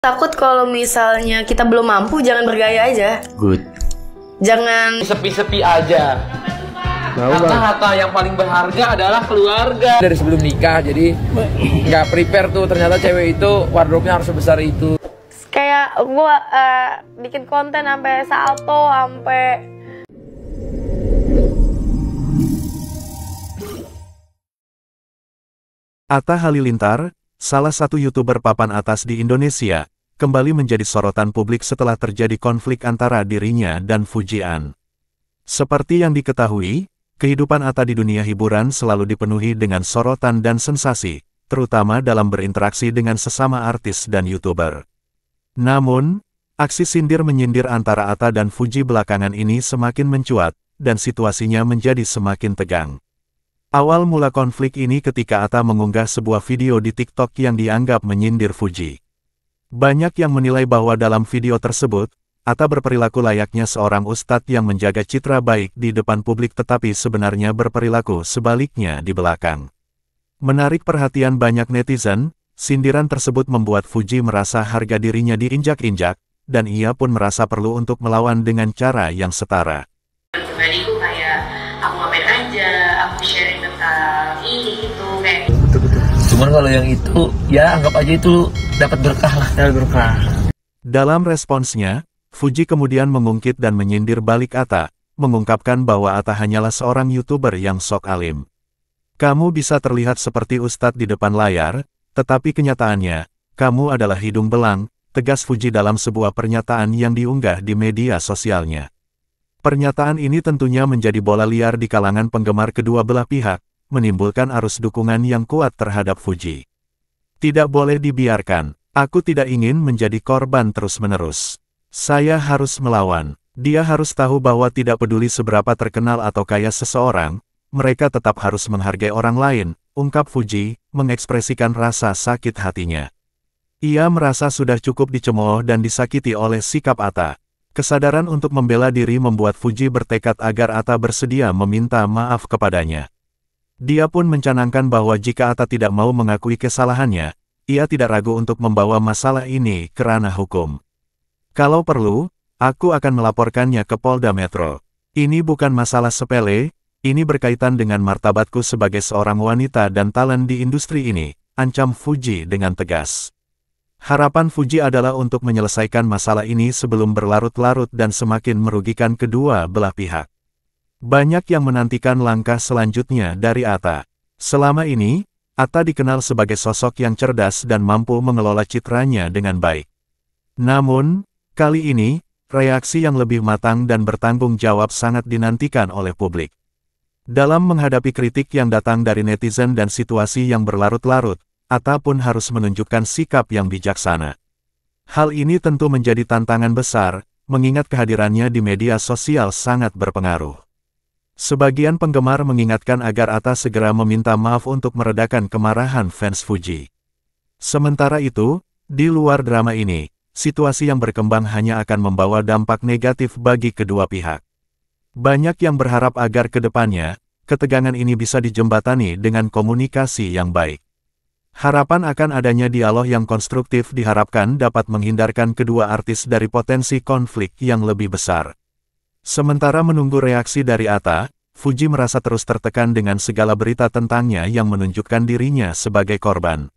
Takut kalau misalnya kita belum mampu, jangan bergaya aja. Good. Jangan sepi-sepi aja. Karena harta yang paling berharga adalah keluarga. Dari sebelum nikah, jadi nggak prepare tuh. Ternyata cewek itu wardrobe-nya harus sebesar itu. kayak gue bikin konten sampai salto, sampai Atta Halilintar, salah satu YouTuber papan atas di Indonesia, kembali menjadi sorotan publik setelah terjadi konflik antara dirinya dan Fujian. Seperti yang diketahui, kehidupan Atta di dunia hiburan selalu dipenuhi dengan sorotan dan sensasi, terutama dalam berinteraksi dengan sesama artis dan YouTuber. Namun, aksi sindir-menyindir antara Atta dan Fuji belakangan ini semakin mencuat, dan situasinya menjadi semakin tegang. Awal mula konflik ini ketika Atta mengunggah sebuah video di TikTok yang dianggap menyindir Fuji. Banyak yang menilai bahwa dalam video tersebut, Atta berperilaku layaknya seorang ustadz yang menjaga citra baik di depan publik tetapi sebenarnya berperilaku sebaliknya di belakang. Menarik perhatian banyak netizen, sindiran tersebut membuat Fuji merasa harga dirinya diinjak-injak, dan ia pun merasa perlu untuk melawan dengan cara yang setara. Pribadiku kayak aku ngapain aja, aku sharing tentang ini itu kayak. Betul-betul. Cuman kalau yang itu, ya anggap aja itu dapat berkah lah. Dapat berkah. Dalam responsnya, Fuji kemudian mengungkit dan menyindir balik Atta, mengungkapkan bahwa Atta hanyalah seorang YouTuber yang sok alim. Kamu bisa terlihat seperti ustadz di depan layar, tetapi kenyataannya, kamu adalah hidung belang, tegas Fuji dalam sebuah pernyataan yang diunggah di media sosialnya. Pernyataan ini tentunya menjadi bola liar di kalangan penggemar kedua belah pihak, menimbulkan arus dukungan yang kuat terhadap Fuji. Tidak boleh dibiarkan, aku tidak ingin menjadi korban terus-menerus. Saya harus melawan. Dia harus tahu bahwa tidak peduli seberapa terkenal atau kaya seseorang, mereka tetap harus menghargai orang lain, ungkap Fuji, mengekspresikan rasa sakit hatinya. Ia merasa sudah cukup dicemooh dan disakiti oleh sikap Atta. Kesadaran untuk membela diri membuat Fuji bertekad agar Atta bersedia meminta maaf kepadanya. Dia pun mencanangkan bahwa jika Atta tidak mau mengakui kesalahannya, ia tidak ragu untuk membawa masalah ini ke ranah hukum. Kalau perlu, aku akan melaporkannya ke Polda Metro. Ini bukan masalah sepele, ini berkaitan dengan martabatku sebagai seorang wanita dan talent di industri ini, ancam Fuji dengan tegas. Harapan Fuji adalah untuk menyelesaikan masalah ini sebelum berlarut-larut dan semakin merugikan kedua belah pihak. Banyak yang menantikan langkah selanjutnya dari Atta. Selama ini, Atta dikenal sebagai sosok yang cerdas dan mampu mengelola citranya dengan baik. Namun, kali ini, reaksi yang lebih matang dan bertanggung jawab sangat dinantikan oleh publik. Dalam menghadapi kritik yang datang dari netizen dan situasi yang berlarut-larut, Atta pun harus menunjukkan sikap yang bijaksana. Hal ini tentu menjadi tantangan besar, mengingat kehadirannya di media sosial sangat berpengaruh. Sebagian penggemar mengingatkan agar Atta segera meminta maaf untuk meredakan kemarahan fans Fuji. Sementara itu, di luar drama ini, situasi yang berkembang hanya akan membawa dampak negatif bagi kedua pihak. Banyak yang berharap agar ke depannya, ketegangan ini bisa dijembatani dengan komunikasi yang baik. Harapan akan adanya dialog yang konstruktif diharapkan dapat menghindarkan kedua artis dari potensi konflik yang lebih besar. Sementara menunggu reaksi dari Atta, Fuji merasa terus tertekan dengan segala berita tentangnya yang menunjukkan dirinya sebagai korban.